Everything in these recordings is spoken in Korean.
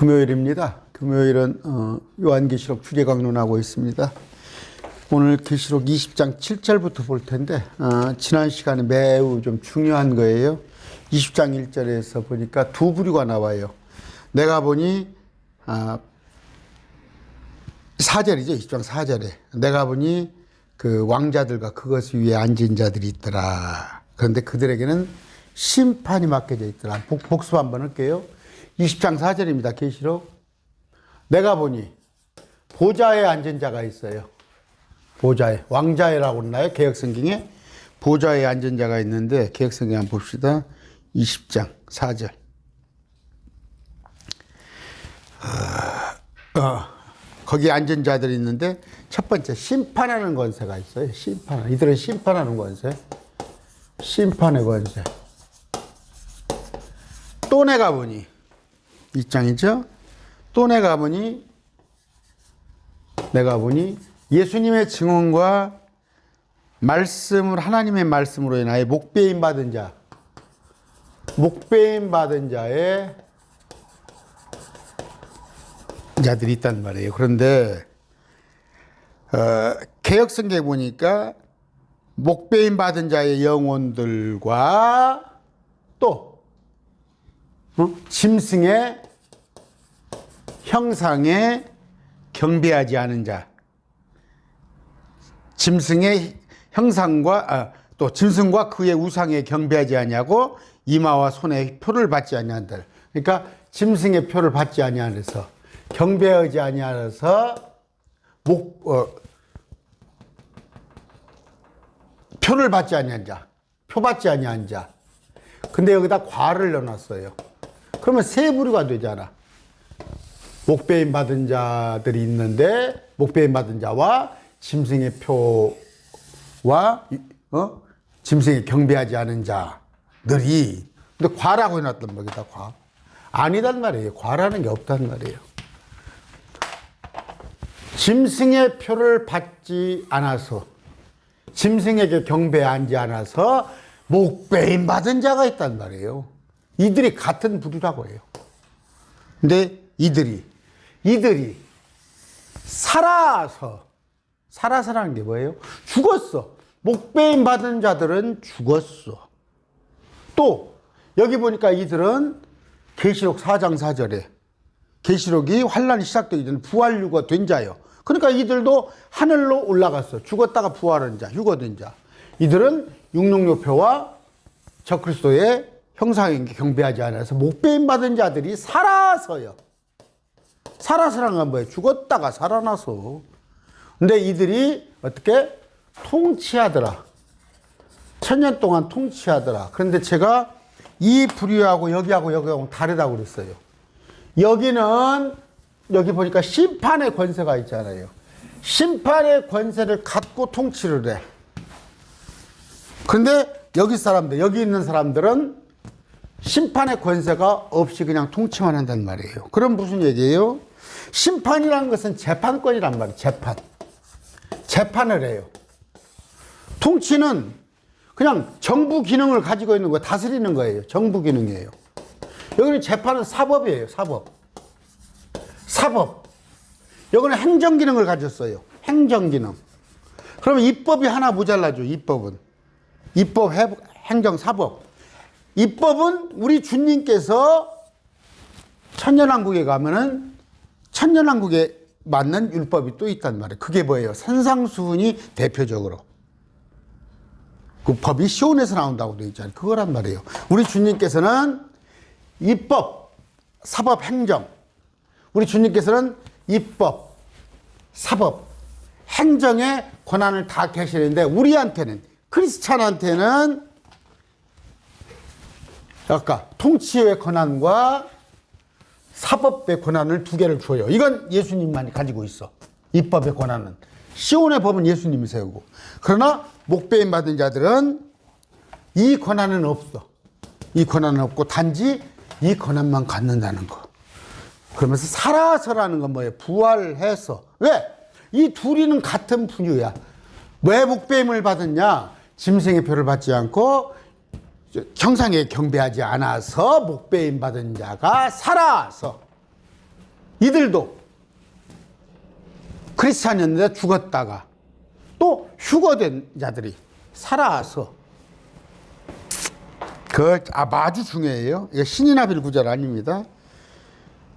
금요일입니다. 금요일은 요한계시록 주제강론하고 있습니다. 오늘 계시록 20장 7절부터 볼 텐데 지난 시간에 매우 좀 중요한 거예요. 20장 1절에서 보니까 두 부류가 나와요. 내가 보니 4절이죠. 20장 4절에 내가 보니 그 왕자들과 그것 위에 앉은 자들이 있더라. 그런데 그들에게는 심판이 맡겨져 있더라. 복습 한번 할게요. 20장 4절입니다. 계시록. 내가 보니 보좌에 앉은 자가 있어요. 보좌에. 왕자회라고 그러나요? 개혁성경에. 보좌에 앉은 자가 있는데 개혁성경 한번 봅시다. 20장 4절. 거기 앉은 자들이 있는데 첫 번째 심판하는 권세가 있어요. 심판하는. 이들은 심판하는 권세. 심판의 권세. 또 내가 보니 2장이죠. 또 내가 보니 예수님의 증언과 말씀을 하나님의 말씀으로 인하여 목배임 받은 자, 목배임 받은 자의 자들이 있단 말이에요. 그런데 개혁성경에 보니까 목배임 받은 자의 영혼들과 또 짐승의 형상에 경배하지 않은 자, 짐승의 형상과 또 짐승과 그의 우상에 경배하지 아니하고 이마와 손에 표를 받지 아니한들. 그러니까 짐승의 표를 받지 아니하여서 경배하지 아니하여서 표를 받지 아니한 자, 표 받지 아니한 자. 근데 여기다 과를 넣어놨어요. 그러면 세 부류가 되잖아. 목배임 받은 자들이 있는데 목배임 받은 자와 짐승의 표와 짐승에 경배하지 않은 자들이. 근데 과라고 해놨단 말이다. 과. 아니단 말이에요. 과라는 게 없단 말이에요. 짐승의 표를 받지 않아서 짐승에게 경배하지 않아서 목배임 받은 자가 있단 말이에요. 이들이 같은 부류라고 해요. 근데 이들이 살아서라는 게 뭐예요? 죽었어. 목배임 받은 자들은 죽었어. 또 여기 보니까 이들은 계시록 4장 4절에 계시록이 환란이 시작되기 전에 부활유가 된 자요. 그러니까 이들도 하늘로 올라갔어. 죽었다가 부활한 자, 휴거된 자. 이들은 육룡요표와 적그리스도의 형상에 경배하지 않아서 목배임 받은 자들이 살아서요. 살아서란 건 뭐예요? 죽었다가 살아나서. 근데 이들이 어떻게? 통치하더라. 1000년 동안 통치하더라. 그런데 제가 이 부류하고 여기하고 다르다고 그랬어요. 여기 보니까 심판의 권세가 있잖아요. 심판의 권세를 갖고 통치를 해. 그런데 여기 있는 사람들은 심판의 권세가 없이 그냥 통치만 한단 말이에요. 그럼 무슨 얘기예요? 심판이라는 것은 재판권이란 말이에요. 재판을 해요. 통치는 그냥 정부 기능을 가지고 있는 거예요. 다스리는 거예요. 정부 기능이에요. 여기는 재판은 사법이에요. 사법. 여기는 행정 기능을 가졌어요. 행정 기능. 그러면 입법이 하나 모자라죠. 입법, 행정, 사법. 입법은 우리 주님께서 천년왕국에 가면은 천년왕국에 맞는 율법이 또 있단 말이에요. 그게 뭐예요? 산상수훈이 대표적으로. 그 법이 시온에서 나온다고 되어 있잖아요. 그거란 말이에요. 우리 주님께서는 입법, 사법, 행정. 우리 주님께서는 입법, 사법, 행정의 권한을 다 계시는데 우리한테는, 크리스찬한테는 아까 통치의 권한과 사법의 권한을 두 개를 줘요. 이건 예수님만이 가지고 있어. 입법의 권한은. 시온의 법은 예수님이 세우고. 그러나 목배임 받은 자들은 이 권한은 없어. 이 권한은 없고 단지 이 권한만 갖는다는 거. 그러면서 살아서라는 건 뭐예요? 부활해서. 왜? 이 둘이는 같은 분유야. 왜 목배임을 받았냐? 짐승의 표를 받지 않고 형상에 경배하지 않아서 목배임 받은 자가 살아서 이들도 크리스찬이었는데 죽었다가 또 휴거된 자들이 살아서 아주 중요해요. 이거 신이나빌 구절 아닙니다.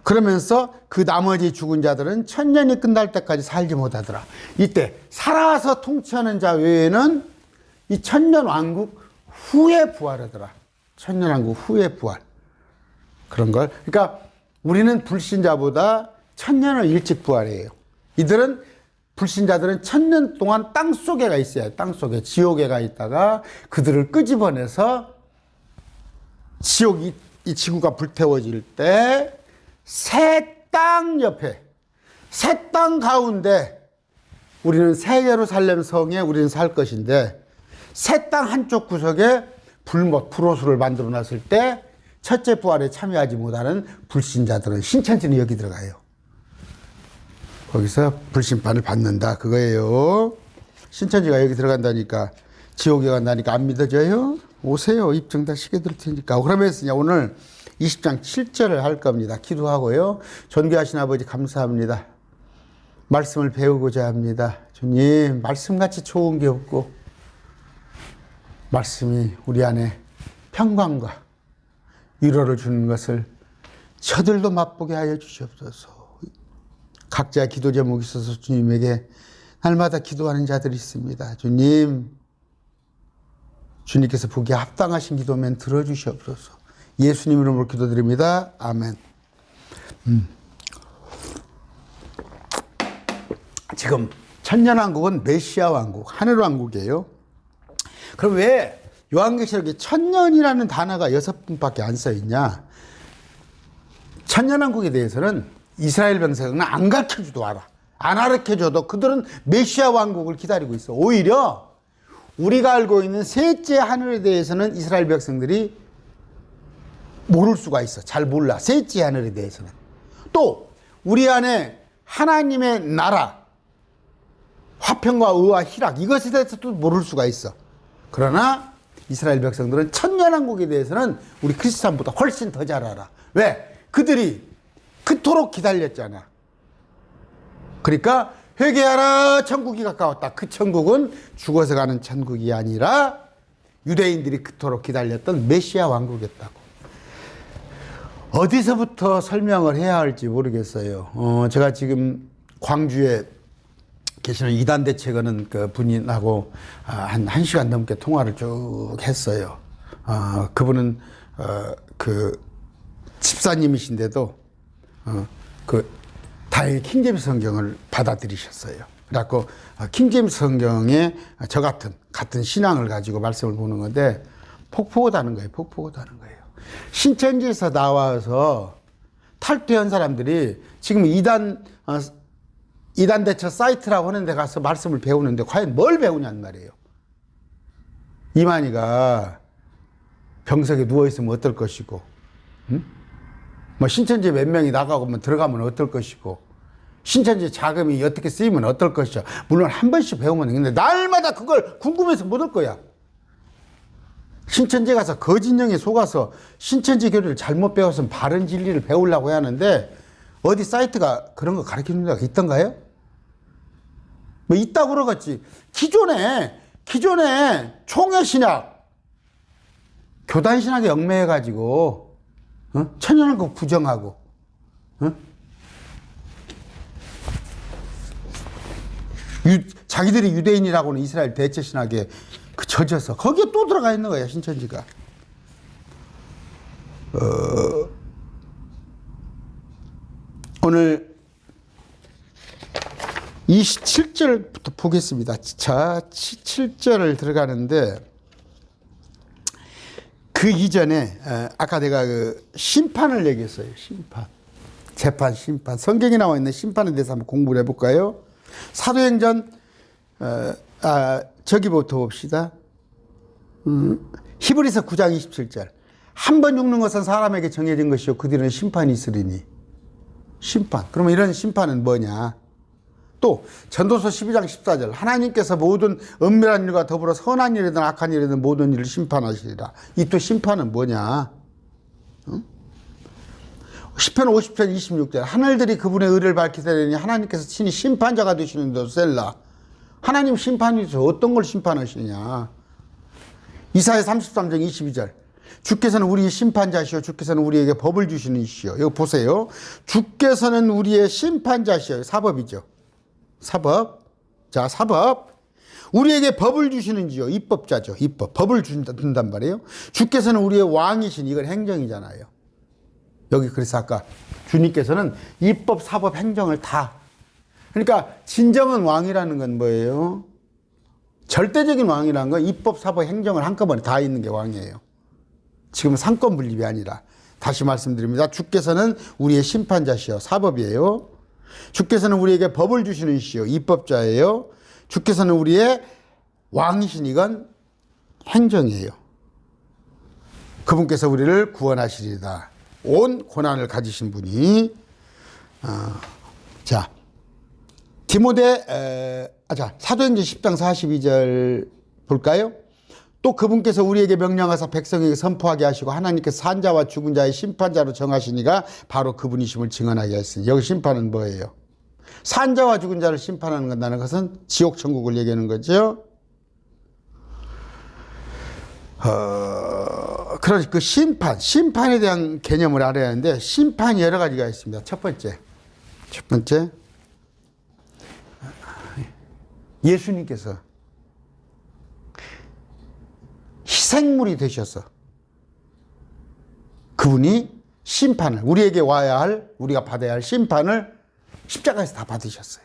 그러면서 그 나머지 죽은 자들은 천년이 끝날 때까지 살지 못하더라. 이때 살아서 통치하는 자 외에는 이 천년 왕국 후에 부활하더라. 천년 왕국 후에 부활. 그런 걸. 그러니까 우리는 불신자보다 천년을 일찍 부활해요. 이들은 불신자들은 천년 동안 땅속에가 있어요. 땅속에 지옥에가 있다가 그들을 끄집어내서 이 지구가 불태워질 때 새 땅 옆에, 새 땅 가운데 우리는 새 예루살렘 성에 우리는 살 것인데 새 땅 한쪽 구석에 불옷을 만들어 놨을 때 첫째 부활에 참여하지 못하는 불신자들은 신천지는 여기 들어가요. 거기서 불심판을 받는다 그거예요. 신천지가 여기 들어간다니까 지옥에 간다니까 안 믿어져요? 오세요. 입증 다 시켜 드릴 테니까. 그러면서 오늘 20장 7절을 할 겁니다. 기도하고요. 존귀하신 아버지 감사합니다. 말씀을 배우고자 합니다. 주님, 말씀같이 좋은 게 없고 말씀이 우리 안에 평강과 위로를 주는 것을 저들도 맛보게 하여 주시옵소서. 각자 기도 제목이 있어서 주님에게 날마다 기도하는 자들이 있습니다. 주님께서 보기에 합당하신 기도면 들어주시옵소서. 예수님 이름으로 기도드립니다. 아멘. 지금 천년왕국은 메시아 왕국, 하늘왕국이에요. 그럼 왜 요한계시록에 천년이라는 단어가 6번밖에 안 써있냐? 천년왕국에 대해서는 이스라엘 백성은 안 가르쳐줘도 알아. 안 가르쳐줘도 그들은 메시아 왕국을 기다리고 있어. 오히려 우리가 알고 있는 셋째 하늘에 대해서는 이스라엘 백성들이 모를 수가 있어. 잘 몰라. 셋째 하늘에 대해서는. 또 우리 안에 하나님의 나라, 화평과 의와 희락, 이것에 대해서도 모를 수가 있어. 그러나 이스라엘 백성들은 천년왕국에 대해서는 우리 크리스찬보다 훨씬 더 잘 알아. 왜? 그들이 그토록 기다렸잖아. 그러니까 회개하라, 천국이 가까웠다. 그 천국은 죽어서 가는 천국이 아니라 유대인들이 그토록 기다렸던 메시아 왕국이었다고. 어디서부터 설명을 해야 할지 모르겠어요. 제가 지금 광주에 계시는 이단 대책하는 그 분하고 한 1시간 넘게 통화를 쭉 했어요. 그분은 그 집사님이신데도 그 다행히 킹제임스 성경을 받아들이셨어요. 그래갖고 킹제임스 성경에 저 같은 신앙을 가지고 말씀을 보는 건데 폭포하다는 거예요. 폭포하다는 거예요. 신천지에서 나와서 탈퇴한 사람들이 지금 이단 대처 사이트라고 하는 데 가서 말씀을 배우는데 과연 뭘 배우냐는 말이에요. 이만희가 병석에 누워있으면 어떨 것이고, 응? 뭐 신천지 몇 명이 나가고 들어가면 어떨 것이고, 신천지 자금이 어떻게 쓰이면 어떨 것이죠. 물론 한 번씩 배우면 되는데 날마다 그걸 궁금해서 못 올 거야. 신천지 가서 거짓령에 속아서 신천지 교리를 잘못 배웠으면 바른 진리를 배우려고 해야 하는데 어디 사이트가 그런 거 가르치는 데가 있던가요? 뭐 있다고 그러겠지. 기존에 총회신학, 교단신학에 얽매여가지고 천연왕국 부정하고 자기들이 유대인이라고는 이스라엘 대체신학에 젖어서 거기에 또 들어가 있는 거야, 신천지가. 오늘 27절부터 보겠습니다. 자, 7절을 들어가는데 그 이전에 아까 내가 그 심판을 얘기했어요. 심판, 재판, 심판. 성경에 나와 있는 심판에 대해서 한번 공부를 해볼까요? 사도행전 저기부터 봅시다. 히브리서 9장 27절. 한 번 죽는 것은 사람에게 정해진 것이요 그 뒤에는 심판이 있으리니. 심판. 그러면 이런 심판은 뭐냐? 또 전도서 12장 14절. 하나님께서 모든 은밀한 일과 더불어 선한 일이든 악한 일이든 모든 일을 심판하시리라. 이 또 심판은 뭐냐? 응? 10편 50편 26절 하늘들이 그분의 의를 밝히되니 하나님께서 친히 심판자가 되시는도 셀라. 하나님 심판이죠. 어떤 걸 심판하시느냐. 이사야 33장 22절 주께서는 우리의 심판자시오 주께서는 우리에게 법을 주시는 이시오. 이거 보세요. 주께서는 우리의 심판자시오. 사법이죠. 사법. 자, 사법. 우리에게 법을 주시는지요. 입법자죠. 입법. 법을 준단 말이에요. 주께서는 우리의 왕이신 이건 행정이잖아요. 여기 그래서 아까 주님께서는 입법, 사법, 행정을 다. 그러니까 진정한 왕이라는 건 뭐예요? 절대적인 왕이라는 건 입법, 사법, 행정을 한꺼번에 다 있는 게 왕이에요. 지금은 상권 분립이 아니라. 다시 말씀드립니다. 주께서는 우리의 심판자시요. 사법이에요. 주께서는 우리에게 법을 주시는 이시요. 입법자예요. 주께서는 우리의 왕이신 이건 행정이에요. 그분께서 우리를 구원하시리다. 온 고난을 가지신 분이. 자, 사도행전 10장 42절 볼까요? 또 그분께서 우리에게 명령하사 백성에게 선포하게 하시고 하나님께서 산자와 죽은 자의 심판자로 정하시니가 바로 그분이심을 증언하게 하시니. 여기 심판은 뭐예요? 산자와 죽은 자를 심판하는 것은 지옥 천국을 얘기하는 거죠. 그러니 그 심판에 대한 개념을 알아야 하는데 심판이 여러 가지가 있습니다. 첫 번째 예수님께서 희생물이 되셔서 그분이 심판을 우리에게 와야 할 우리가 받아야 할 심판을 십자가에서 다 받으셨어요.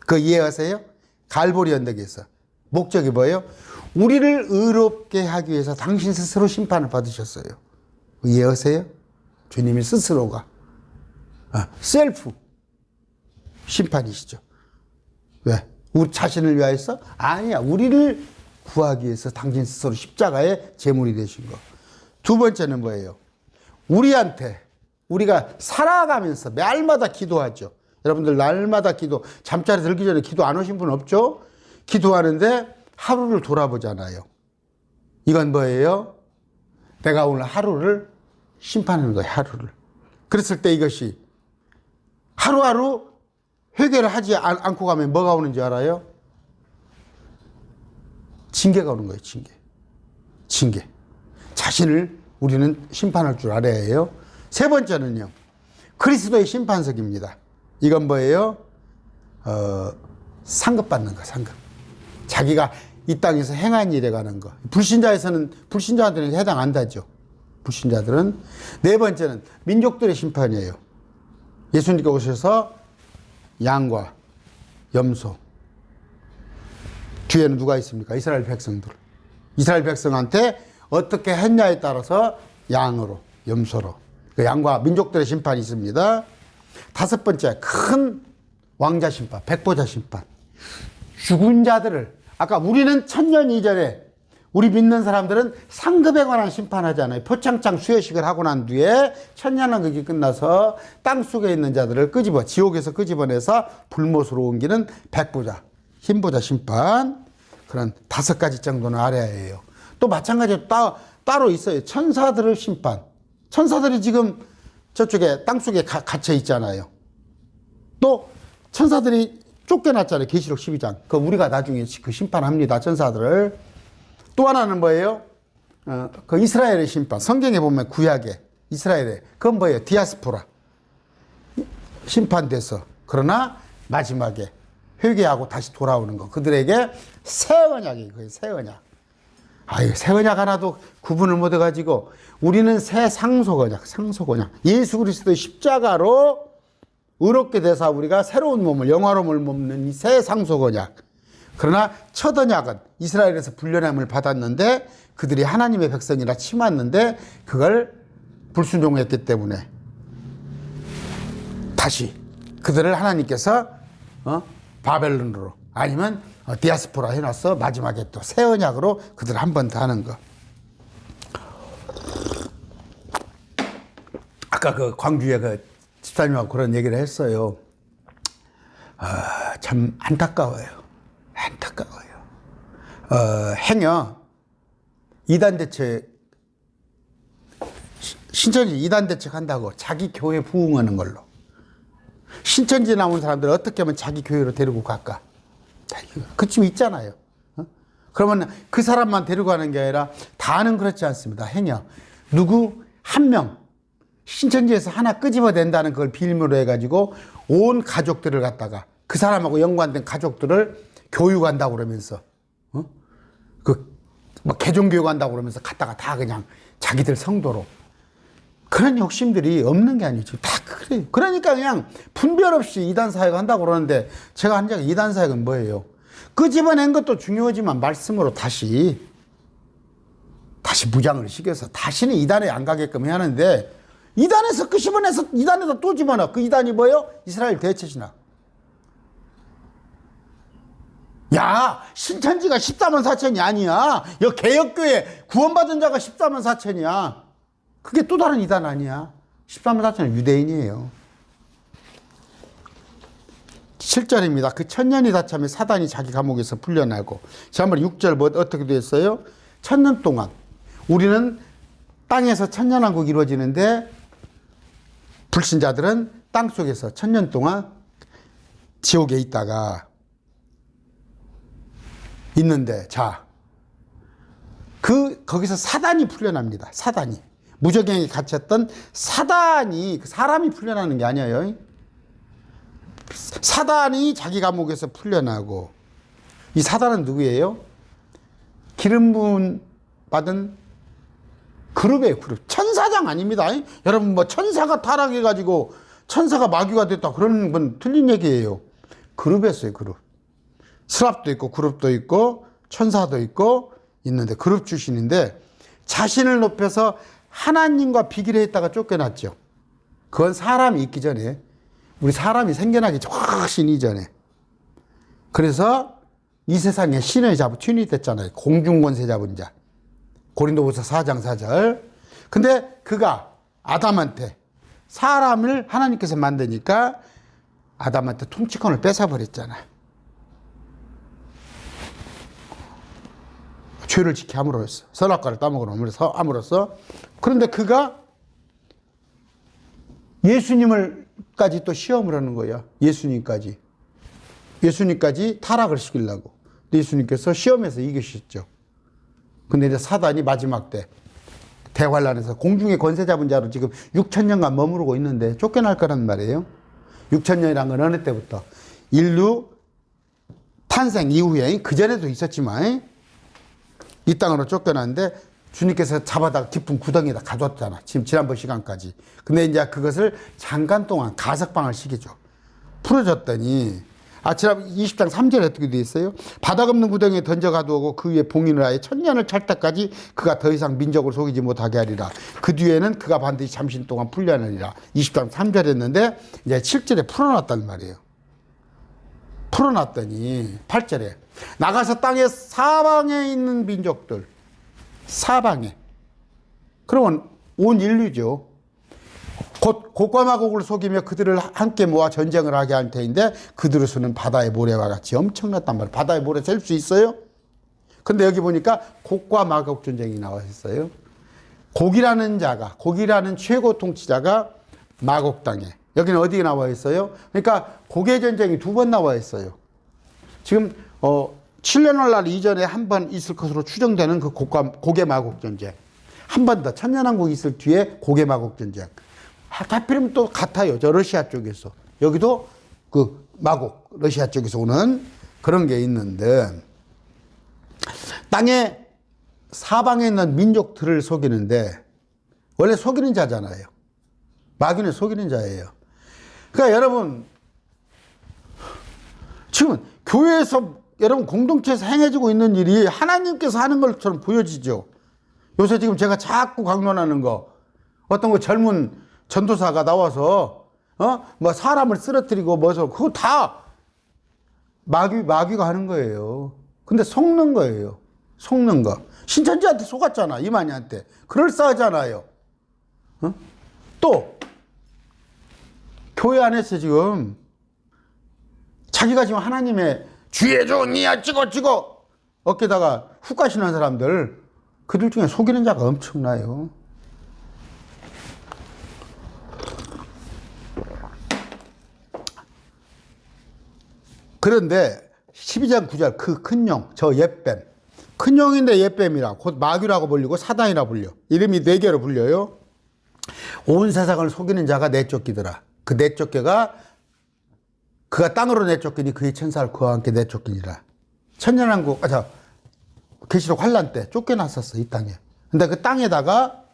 그거 이해하세요? 갈보리 언덕에서 목적이 뭐예요? 우리를 의롭게 하기 위해서 당신 스스로 심판을 받으셨어요. 이해하세요? 주님이 스스로가 셀프 심판이시죠. 왜? 우리 자신을 위하여서? 아니야. 우리를 구하기 위해서 당신 스스로 십자가에 제물이 되신 거. 두 번째는 뭐예요? 우리가 살아가면서 날마다 기도하죠. 여러분들 날마다 잠자리 들기 전에 기도 안 오신 분 없죠? 기도하는데 하루를 돌아보잖아요. 이건 뭐예요? 내가 오늘 하루를 심판하는 거예요. 하루를. 그랬을 때 이것이 하루하루 회개를 하지 않고 가면 뭐가 오는지 알아요? 징계가 오는 거예요. 징계. 자신을 우리는 심판할 줄 알아야 해요. 세 번째는요. 그리스도의 심판석입니다. 이건 뭐예요? 상급받는 거, 상급. 자기가 이 땅에서 행한 일에 관한 거. 불신자한테는 해당 안 되죠. 불신자들은. 네 번째는 민족들의 심판이에요. 예수님께 오셔서 양과 염소. 뒤에는 누가 있습니까? 이스라엘 백성들. 이스라엘 백성한테 어떻게 했냐에 따라서 양으로, 염소로. 그 양과 민족들의 심판이 있습니다. 다섯 번째, 큰 왕자 심판, 백보자 심판. 죽은 자들을, 아까 우리는 천년 이전에 우리 믿는 사람들은 상급에 관한 심판하잖아요. 표창장 수여식을 하고 난 뒤에 천년왕국이 끝나서 땅속에 있는 자들을 지옥에서 끄집어내서 불못으로 옮기는 백보자, 흰보자 심판. 그런 5가지 정도는 알아야 해요. 또 마찬가지로 따로 있어요. 천사들의 심판. 천사들이 지금 저쪽에 땅속에 갇혀 있잖아요. 또 천사들이 쫓겨났잖아요. 계시록 12장. 그 우리가 나중에 그 심판합니다. 천사들을. 또 하나는 뭐예요? 그 이스라엘의 심판. 성경에 보면 구약에 이스라엘에 그건 뭐예요? 디아스포라. 심판돼서 그러나 마지막에 회개하고 다시 돌아오는 거. 그들에게 새 언약이에요. 새 언약. 새 언약 하나도 구분을 못 해가지고 우리는 새 상속 언약. 예수 그리스도의 십자가로 의롭게 돼서 우리가 새로운 몸을, 영화로움을 먹는 이 새 상속 언약. 그러나 첫 언약은 이스라엘에서 불려냄을 받았는데 그들이 하나님의 백성이라 치맞는데 그걸 불순종했기 때문에 다시 그들을 하나님께서 바벨론으로 아니면 디아스포라 해놨어. 마지막에 또 새 언약으로 그들 한 번 더 하는 거. 아까 그 광주에 그 집사님하고 그런 얘기를 했어요. 참 안타까워요. 행여 이단 대책 신천지 이단 대책한다고 자기 교회 부흥하는 걸로. 신천지 나온 사람들 어떻게 하면 자기 교회로 데리고 갈까? 그쯤 있잖아요. 그러면 그 사람만 데리고 가는 게 아니라 다는 그렇지 않습니다. 행여 누구 한 명 신천지에서 하나 끄집어낸다는 그걸 빌미로 해가지고 온 가족들을 갖다가 그 사람하고 연관된 가족들을 교육한다고 그러면서 뭐 개종교육한다고 그러면서 갔다가 다 그냥 자기들 성도로. 그런 욕심들이 없는 게 아니죠. 다 그래요. 그러니까 그냥 분별 없이 이단 사역 한다고 그러는데 제가 한 적이 이단 사역은 뭐예요? 끄집어낸 것도 중요하지만 말씀으로 다시 무장을 시켜서 다시는 이단에 안 가게끔 해야 하는데 이단에서 끄집어내서 이단에다 또 집어넣어. 그 이단이 뭐예요? 이스라엘 대체신학. 야, 신천지가 14만 4천이 아니야. 여기 개혁교회 구원받은 자가 14만 4천이야. 그게 또 다른 이단 아니야. 14만 4천은 유대인이에요. 7절입니다. 그 천년이 다 차면 사단이 자기 감옥에서 풀려나고. 지난번에 6절 뭐 어떻게 됐어요? 천년 동안 우리는 땅에서 천년왕국이 이루어지는데 불신자들은 땅 속에서 천년 동안 지옥에 있다가 있는데, 자, 거기서 사단이 풀려납니다. 사단이. 무적행에 갇혔던 사단이, 사람이 풀려나는 게 아니에요. 사단이 자기 감옥에서 풀려나고, 이 사단은 누구예요? 기름 부음 받은 그룹이에요, 그룹. 천사장 아닙니다. 여러분, 뭐, 천사가 타락해가지고, 천사가 마귀가 됐다. 그런 건 틀린 얘기예요. 그룹이었어요, 그룹. 스랍도 있고 그룹도 있고 천사도 있고 있는데 그룹 출신인데 자신을 높여서 하나님과 비교했다가 쫓겨났죠. 그건 사람이 있기 전에, 우리 사람이 생겨나기 훨씬 이전에. 그래서 이 세상에 신의 잡은 튜니 됐잖아요. 공중권세 잡은 자. 고린도후서 4장 4절. 근데 그가 아담한테 사람을 하나님께서 만드니까 아담한테 통치권을 뺏어버렸잖아요. 죄를 지키 함으로써, 선악과를 따먹음으로써. 그런데 그가 예수님을까지 또 시험을 하는 거야. 예수님까지 타락을 시키려고. 예수님께서 시험에서 이기셨죠. 근데 이제 사단이 마지막 때 대환란에서 공중의 권세 잡은 자로 지금 6,000년간 머무르고 있는데 쫓겨날 거란 말이에요. 6,000년이란 건 어느 때부터? 인류 탄생 이후에, 그전에도 있었지만 이 땅으로 쫓겨났는데 주님께서 잡아다가 깊은 구덩이에다 가뒀잖아. 지난번 시간까지. 근데 이제 그것을 잠깐 동안 가석방을 시키죠. 풀어줬더니, 지난 20장 3절에 어떻게 되어 있어요? 바닥 없는 구덩이에 던져 가두고 그 위에 봉인을 하여 천년을 찰 때까지 그가 더 이상 민족을 속이지 못하게 하리라. 그 뒤에는 그가 반드시 잠시 동안 풀려나리라. 20장 3절에 했는데 이제 7절에 풀어놨단 말이에요. 풀어놨더니 8절에 나가서 땅의 사방에 있는 민족들, 사방에, 그러면 온 인류죠. 곧 곡과 마곡을 속이며 그들을 함께 모아 전쟁을 하게 할 테인데 그들의 수는 바다의 모래와 같이 엄청났단 말이에요. 바다의 모래 셀 수 있어요? 근데 여기 보니까 곡과 마곡 전쟁이 나와 있어요. 곡이라는 최고 통치자가 마곡 땅에, 여기는 어디에 나와 있어요? 그러니까 곡의 전쟁이 2번 나와 있어요. 지금 7년월 날 이전에 한 번 있을 것으로 추정되는 그 곡의 마곡 전쟁. 한 번 더 천년왕국이 있을 뒤에 곡의 마곡 전쟁. 하필이면 또 같아요. 저 러시아 쪽에서. 여기도 그 마곡, 러시아 쪽에서 오는 그런 게 있는데, 땅의 사방에 있는 민족들을 속이는데, 원래 속이는 자잖아요. 마귀는 속이는 자예요. 그러니까 여러분, 지금 교회에서, 여러분 공동체에서 행해지고 있는 일이 하나님께서 하는 것처럼 보여지죠. 요새 지금 제가 자꾸 강론하는 거, 어떤 거 젊은 전도사가 나와서 뭐 사람을 쓰러뜨리고 뭐서, 그거 다 마귀가 하는 거예요. 근데 속는 거예요. 속는 거. 신천지한테 속았잖아. 이만희한테. 그럴싸하잖아요. 또 교회 안에서 지금 자기가 지금 하나님의 주의 종이야 찍어 어깨다가 훅 가시는 사람들, 그들 중에 속이는 자가 엄청나요. 그런데 12장 9절 그 큰 용, 저 옛뱀. 큰 용인데 옛뱀이라 곧 마귀라고 불리고 사단이라 불려. 이름이 4개로 불려요. 온 세상을 속이는 자가 내쫓기더라. 그 내쫓겨가 그가 땅으로 내쫓기니 그의 천사를 그와 함께 내쫓기니라. 천년왕국, 계시록 환란 때 쫓겨났었어, 이 땅에. 근데 그 땅에다가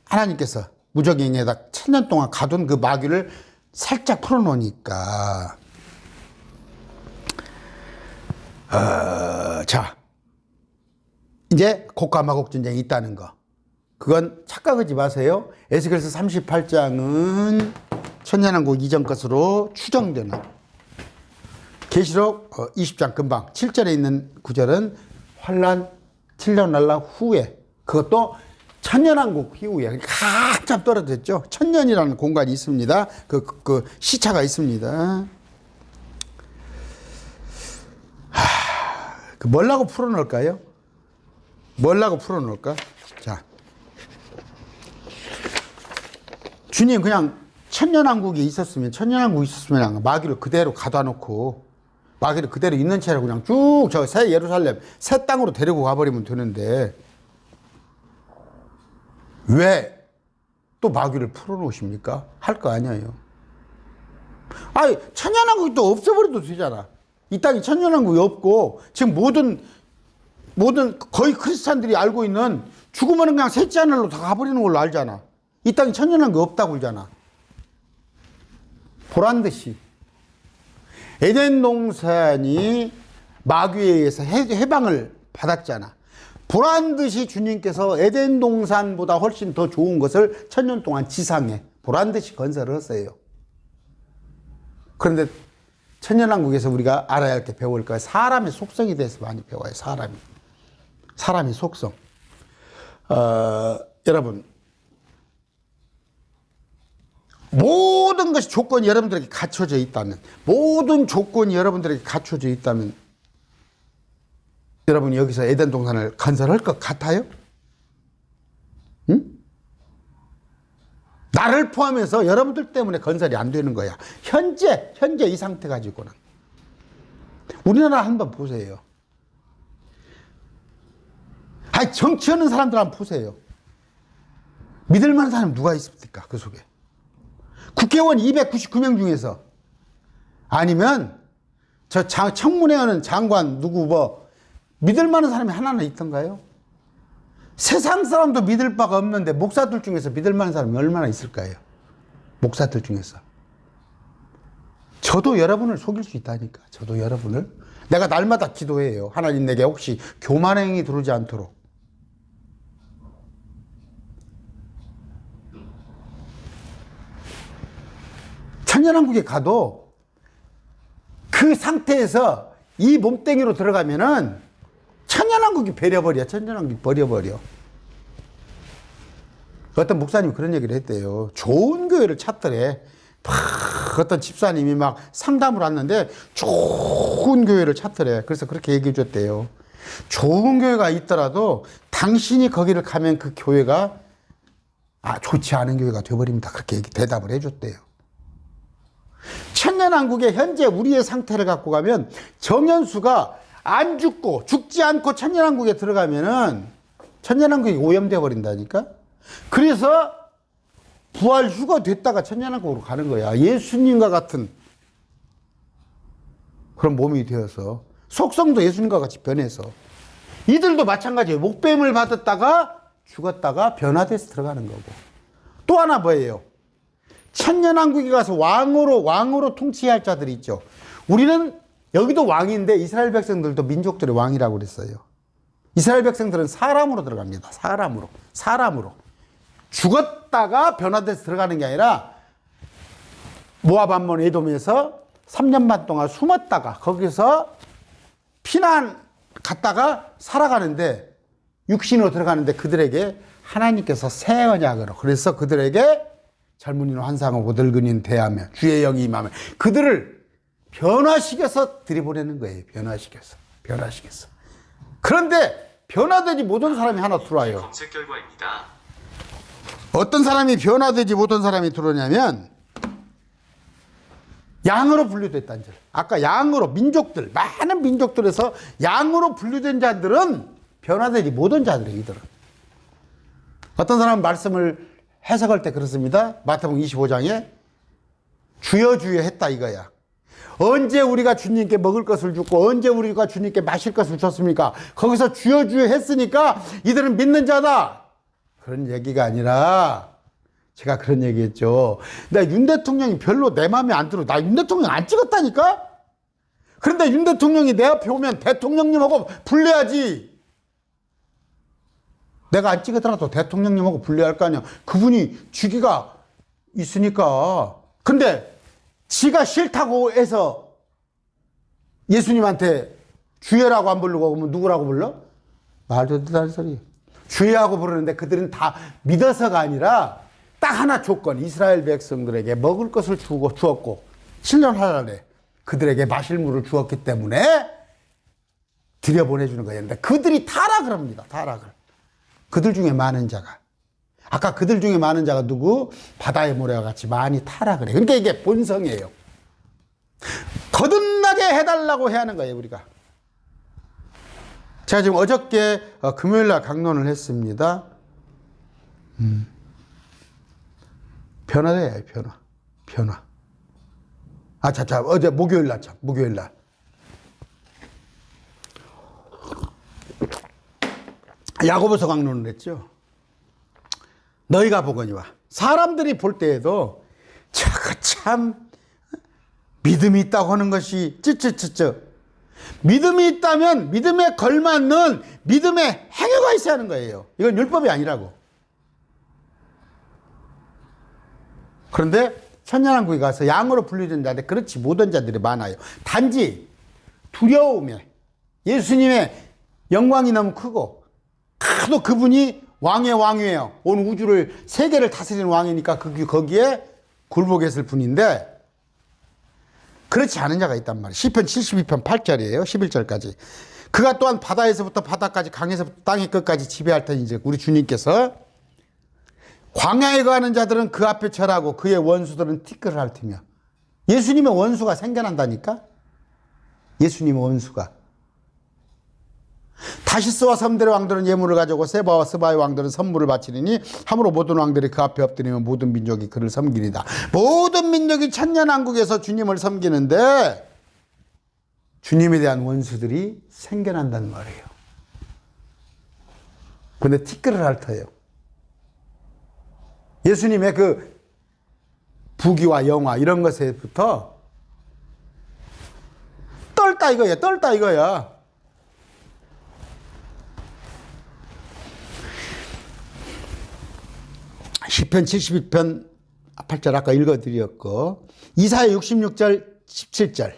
하나님께서 무적행에다 천년 동안 가둔 그 마귀를 살짝 풀어놓으니까, 자, 이제 곡과 마곡 전쟁이 있다는 거. 그건 착각하지 마세요. 에스겔서 38장은 천년왕국 이전 것으로 추정되는, 계시록 20장 금방 7절에 있는 구절은 환란 7년 날라 후에, 그것도 천년왕국 이후에 한참 떨어졌죠. 천년이라는 공간이 있습니다. 그 시차가 있습니다. 뭐라고 풀어놓을까요? 뭐라고 풀어놓을까? 자, 주님 그냥 천년왕국이 있었으면 마귀를 그대로 가둬 놓고 마귀를 그대로 있는 채로 그냥 쭉 저 새 예루살렘 새 땅으로 데리고 가버리면 되는데 왜 또 마귀를 풀어놓으십니까? 할 거 아니에요. 아니 천년왕국이 또 없애버려도 되잖아. 이 땅에 천년왕국이 없고 지금 모든 거의 크리스찬들이 알고 있는 죽으면 그냥 셋째 하늘로 다 가버리는 걸로 알잖아. 이 땅에 천년왕국이 없다고 그러잖아. 보란듯이 에덴 동산이 마귀에 의해서 해방을 받았잖아. 보란듯이 주님께서 에덴 동산보다 훨씬 더 좋은 것을 천년 동안 지상에 보란듯이 건설을 했어요. 그런데 천년왕국에서 우리가 알아야 할 게 배울 거야. 사람의 속성에 대해서 많이 배워요. 사람의 속성. 여러분, 모든 것이 조건이 여러분들에게 갖춰져 있다면, 모든 조건이 여러분들에게 갖춰져 있다면 여러분이 여기서 에덴 동산을 건설할 것 같아요? 응? 나를 포함해서 여러분들 때문에 건설이 안 되는 거야. 현재 이 상태 가지고는. 우리나라 한번 보세요. 아니, 정치하는 사람들 한번 보세요. 믿을 만한 사람 누가 있습니까? 그 속에. 국회의원 299명 중에서 아니면 저 청문회 하는 장관 누구 믿을 만한 사람이 하나는 있던가요? 세상 사람도 믿을 바가 없는데 목사들 중에서 믿을 만한 사람이 얼마나 있을까요? 목사들 중에서. 저도 여러분을 속일 수 있다니까. 저도 여러분을. 내가 날마다 기도해요. 하나님 내게 혹시 교만행위 들어오지 않도록. 천년왕국에 가도 그 상태에서 이 몸뚱이로 들어가면은 천년왕국이 버려버려. 천년왕국이 버려버려. 어떤 목사님이 그런 얘기를 했대요. 좋은 교회를 찾더래. 어떤 집사님이 막 상담을 왔는데 좋은 교회를 찾더래. 그래서 그렇게 얘기해 줬대요. 좋은 교회가 있더라도 당신이 거기를 가면 그 교회가 좋지 않은 교회가 되어버립니다. 그렇게 대답을 해줬대요. 천년왕국에 현재 우리의 상태를 갖고 가면 정현수가 안 죽고 죽지 않고 천년왕국에 들어가면은 천년왕국이 오염되어 버린다니까. 그래서 부활 휴가 됐다가 천년왕국으로 가는 거야. 예수님과 같은 그런 몸이 되어서 속성도 예수님과 같이 변해서 이들도 마찬가지예요. 목뱀을 받았다가 죽었다가 변화돼서 들어가는 거고. 또 하나 뭐예요? 천년왕국에 가서 왕으로 통치해야 할 자들이 있죠. 우리는 여기도 왕인데 이스라엘 백성들도 민족들의 왕이라고 그랬어요. 이스라엘 백성들은 사람으로 들어갑니다. 사람으로. 죽었다가 변화돼서 들어가는 게 아니라 모압 암몬 에돔에서 3년 반 동안 숨었다가 거기서 피난 갔다가 살아가는데 육신으로 들어가는데 그들에게 하나님께서 새 언약으로 그래서 그들에게 젊은이는 환상하고 늙은이는 대하며 주의 영이 임하며 그들을 변화시켜서 들이보내는 거예요. 변화시켜서. 그런데 변화되지 못한 사람이 하나 들어와요. 검색 결과입니다. 어떤 사람이 변화되지 못한 사람이 들어오냐면 양으로 분류됐다는 줄. 아까 양으로 민족들, 많은 민족들에서 양으로 분류된 자들은 변화되지 못한 자들이에요. 이들은. 어떤 사람은 말씀을 해석할 때 그렇습니다. 마태복음 25장에 주여 주여 했다 이거야. 언제 우리가 주님께 먹을 것을 줬고 언제 우리가 주님께 마실 것을 줬습니까? 거기서 주여 주여 했으니까 이들은 믿는 자다. 그런 얘기가 아니라 제가 그런 얘기했죠. 나 윤 대통령이 별로 내 마음에 안 들어. 나 윤 대통령 안 찍었다니까? 그런데 윤 대통령이 내 앞에 오면 대통령님하고 불려야지. 내가 안 찍었더라도 대통령님하고 불려야 할 거 아니야. 그분이 주기가 있으니까. 근데 지가 싫다고 해서 예수님한테 주여라고 안 부르고 그러면 누구라고 불러? 말도 안 되는 소리. 주여하고 부르는데 그들은 다 믿어서가 아니라 딱 하나 조건, 이스라엘 백성들에게 먹을 것을 주었고 7년 하란에 그들에게 마실 물을 주었기 때문에 들여보내주는 거였는데 그들이 타락을 합니다. 타락을. 그들 중에 많은 자가. 아까 그들 중에 많은 자가 누구? 바다의 모래와 같이 많이 타락을 해. 그러니까 이게 본성이에요. 거듭나게 해달라고 해야 하는 거예요, 우리가. 제가 지금 어저께 금요일날 강론을 했습니다. 변화돼야 해요, 변화. 어제 목요일날 목요일날. 야고보서 강론을 했죠. 너희가 보거니와 사람들이 볼 때에도 저거 참 믿음이 있다고 하는 것이 쯔쯔쯔쯔. 믿음이 있다면 믿음에 걸맞는 믿음의 행위가 있어야 하는 거예요. 이건 율법이 아니라고. 그런데 천년왕국에 가서 양으로 분류된 자들 그렇지 못한 자들이 많아요. 단지 두려움에 예수님의 영광이 너무 크고 또 그분이 왕의 왕이에요. 온 우주를 세계를 다스리는 왕이니까 거기에 굴복했을 뿐인데 그렇지 않은 자가 있단 말이에요. 시편 72편 8절이에요. 11절까지. 그가 또한 바다에서부터 바다까지 강에서부터 땅의 끝까지 지배할 테니 이제 우리 주님께서 광야에 거하는 자들은 그 앞에 절하고 그의 원수들은 티끌을 핥으며. 예수님의 원수가 생겨난다니까? 예수님의 원수가. 다시스와 섬들의 왕들은 예물을 가져오고 세바와 스바의 왕들은 선물을 바치리니 함으로 모든 왕들이 그 앞에 엎드리면 모든 민족이 그를 섬기리다. 모든 민족이 천년왕국에서 주님을 섬기는데 주님에 대한 원수들이 생겨난단 말이에요. 근데 티끌을 핥아요. 예수님의 그 부귀와 영화 이런 것에부터 떨다 이거야. 떨다 이거야. 시편 72편 8절 아까 읽어드렸고 이사야 66절 17절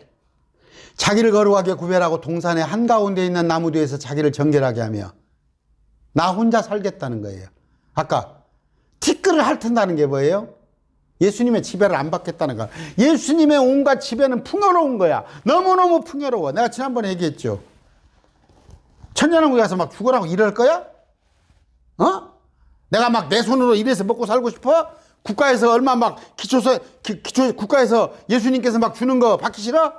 자기를 거룩하게 구별하고 동산의 한가운데 있는 나무 뒤에서 자기를 정결하게 하며 나 혼자 살겠다는 거예요. 아까 티끌을 핥는다는 게 뭐예요? 예수님의 지배를 안 받겠다는 거야. 예수님의 온갖 지배는 풍요로운 거야. 너무너무 풍요로워. 내가 지난번에 얘기했죠. 천년왕국에 가서 막 죽으라고 이럴 거야? 어? 내가 막 내 손으로 일해서 먹고 살고 싶어? 국가에서 얼마 막 국가에서 예수님께서 막 주는 거 받기 싫어?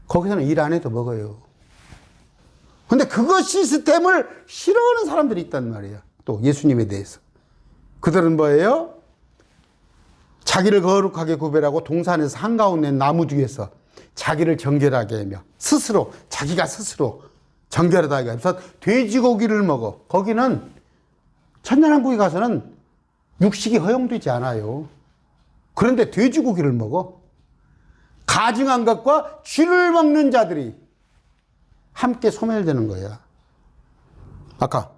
거기서는 일 안 해도 먹어요. 근데 그거 시스템을 싫어하는 사람들이 있단 말이야. 또 예수님에 대해서. 그들은 뭐예요? 자기를 거룩하게 구별하고 동산에서 한가운데 나무 뒤에서 자기를 정결하게 하며 자기가 스스로 정결하다 해서 돼지고기를 먹어. 거기는 천년왕국에 가서는 육식이 허용되지 않아요. 그런데 돼지고기를 먹어. 가증한 것과 쥐를 먹는 자들이 함께 소멸되는 거야. 아까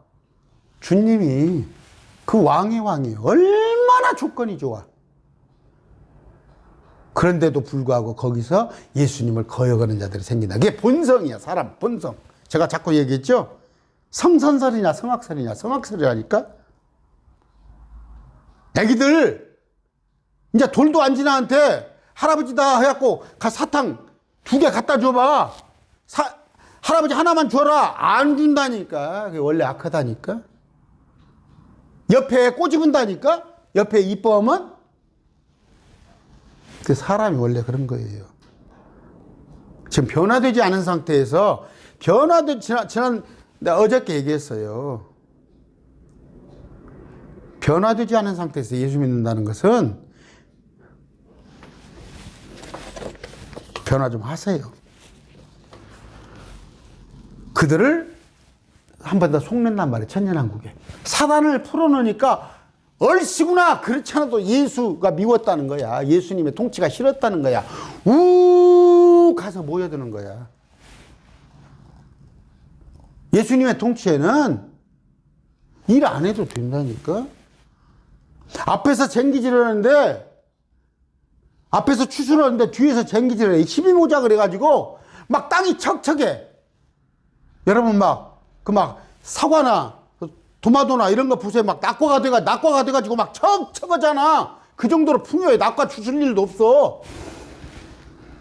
주님이 그 왕의 왕이에요. 얼마나 조건이 좋아. 그런데도 불구하고 거기서 예수님을 거역하는 자들이 생긴다. 그게 본성이야. 사람 본성. 제가 자꾸 얘기했죠. 성선설이냐 성악설이냐. 성악설이라니까. 애기들 이제 돌도 안 지나한테 할아버지다 해갖고 사탕 2개 갖다 줘봐. 할아버지 하나만 줘라. 안 준다니까. 그게 원래 악하다니까. 옆에 꼬집은다니까. 옆에 이뻐하면 그 사람이 원래 그런 거예요. 지금 변화되지 않은 상태에서 내가 어저께 얘기했어요. 변화되지 않은 상태에서 예수 믿는다는 것은 변화 좀 하세요. 그들을 한 번 더 속는단 말이에요. 천년왕국에. 사단을 풀어놓으니까 얼씨구나. 그렇지 않아도 예수가 미웠다는 거야. 예수님의 통치가 싫었다는 거야. 우 가서 모여드는 거야. 예수님의 통치에는 일 안 해도 된다니까. 앞에서 쟁기질하는데, 앞에서 추수하는데 뒤에서 쟁기질해. 12모작을 해가지고 막 땅이 척척해. 여러분 사과나 도마도나 이런 거 보세요. 막 낙과가 돼가지고 막 척척하잖아. 그 정도로 풍요해. 낙과 추실 일도 없어.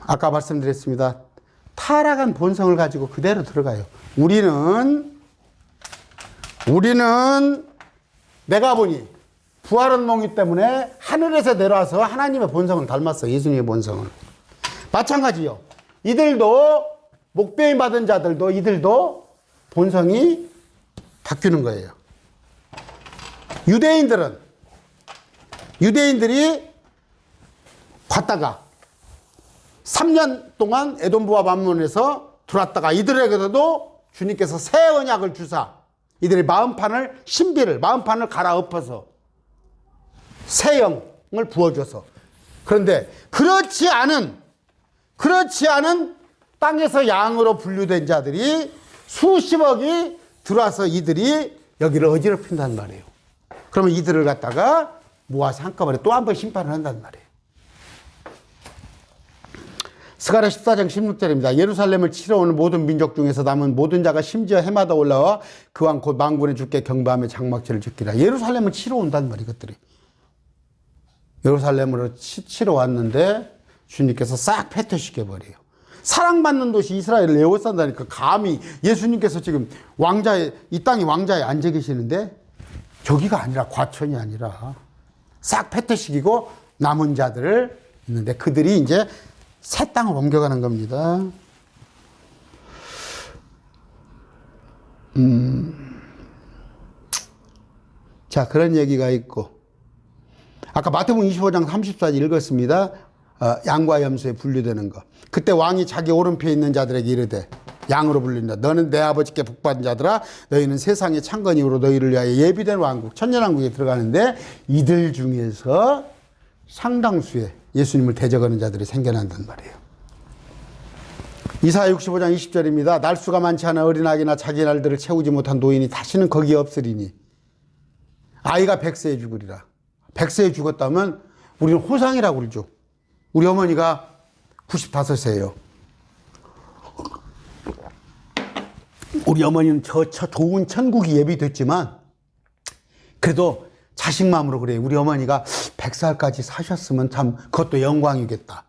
아까 말씀드렸습니다. 타락한 본성을 가지고 그대로 들어가요. 우리는 내가 보니 부활한 몽이 때문에 하늘에서 내려와서 하나님의 본성을 닮았어. 예수님의 본성을. 마찬가지요. 이들도 목배임 받은 자들도 이들도 본성이 바뀌는 거예요. 유대인들이 갔다가 3년 동안 에돔부와 만몬에서 들어왔다가 이들에게도 주님께서 새 언약을 주사 이들의 마음판을 마음판을 갈아엎어서 새 영을 부어줘서 그런데 그렇지 않은 땅에서 양으로 분류된 자들이 수십억이 들어와서 이들이 여기를 어지럽힌단 말이에요. 그러면 이들을 갖다가 모아서 한꺼번에 또 한 번 심판을 한단 말이에요. 스가랴 14장 16절입니다. 예루살렘을 치러 오는 모든 민족 중에서 남은 모든 자가 심지어 해마다 올라와 그 왕 곧 만군의 주께 경배하며 장막절을 짓기라. 예루살렘을 치러 온단 말이에요. 이것들이. 예루살렘으로 치러 왔는데 주님께서 싹 패퇴시켜버려요. 사랑받는 도시 이스라엘을 에워싼다니까. 감히 예수님께서 지금 이 땅이 왕자에 앉아 계시는데 저기가 아니라 과천이 아니라 싹 패퇴시키고 남은 자들을 있는데 그들이 이제 새 땅을 옮겨가는 겁니다. 자, 그런 얘기가 있고 아까 마태복음 25장 34절 읽었습니다. 양과 염소에 분류되는 거. 그때 왕이 자기 오른편에 있는 자들에게 이르되 양으로 불린다. 너는 내 아버지께 복받은 자들아 너희는 세상의 창건 이후로 너희를 위하여 예비된 왕국 천년왕국에 들어가는데 이들 중에서 상당수의 예수님을 대적하는 자들이 생겨난단 말이에요. 이사야 65장 20절입니다. 날수가 많지 않은 어린아기나 자기 날들을 채우지 못한 노인이 다시는 거기에 없으리니 아이가 100세에 죽으리라. 100세에 죽었다면 우리는 호상이라고 그러죠. 우리 어머니가 95세예요. 우리 어머니는 저 좋은 천국이 예비됐지만 그래도 자식 마음으로 그래요. 우리 어머니가 100살까지 사셨으면 참 그것도 영광이겠다.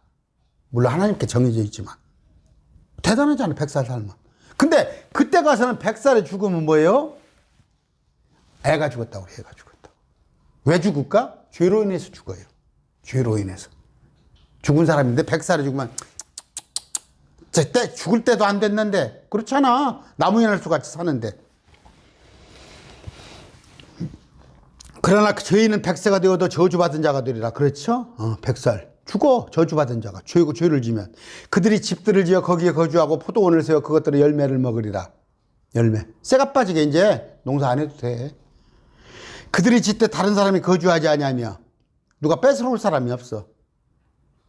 물론 하나님께 정해져 있지만 대단하잖아요. 100살 살면. 근데 그때 가서는 100살에 죽으면 뭐예요? 애가 죽었다. 우리 애가 죽었다. 왜 죽을까? 죄로 인해서 죽어요. 죄로 인해서. 죽은 사람인데 100살에 죽으면 죽을 때도 안 됐는데 그렇잖아. 나무현알수 같이 사는데. 그러나 저희는 100세가 되어도 저주받은 자가 되리라. 그렇죠? 100살. 죽어. 저주받은 자가. 죄를 지면. 그들이 집들을 지어 거기에 거주하고 포도원을 세워 그것들의 열매를 먹으리라. 열매. 쇠가 빠지게 이제 농사 안 해도 돼. 그들이 짓되 다른 사람이 거주하지 아니하며 누가 뺏어올 사람이 없어.